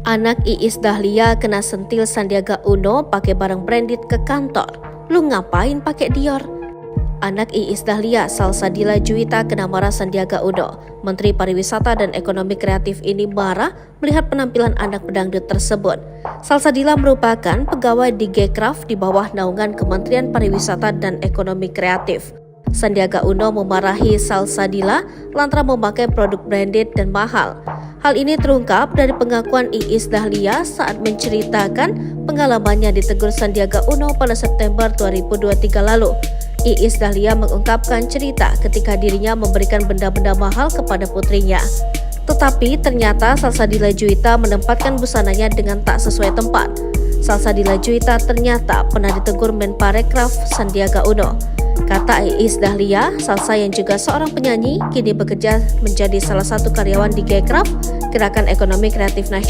Anak Iis Dahlia kena sentil Sandiaga Uno pakai barang branded ke kantor. Lu ngapain pakai Dior? Anak Iis Dahlia, Salsabila Juwita, kena marah Sandiaga Uno. Menteri Pariwisata dan Ekonomi Kreatif ini marah melihat penampilan anak pedangdut tersebut. Salsabila merupakan pegawai di Gcraft di bawah naungan Kementerian Pariwisata dan Ekonomi Kreatif. Sandiaga Uno memarahi Salsabila lantaran memakai produk branded dan mahal. Hal ini terungkap dari pengakuan Iis Dahlia saat menceritakan pengalamannya ditegur Sandiaga Uno pada September 2023 lalu. Iis Dahlia mengungkapkan cerita ketika dirinya memberikan benda-benda mahal kepada putrinya. Tetapi ternyata Salsabila Juwita menempatkan busananya dengan tak sesuai tempat. Salsabila Juwita ternyata pernah ditegur Menparekraf Sandiaga Uno. Kata Iis Dahlia, Salsa yang juga seorang penyanyi kini bekerja menjadi salah satu karyawan di Gcraft, Gerakan Ekonomi Kreatif Nasional.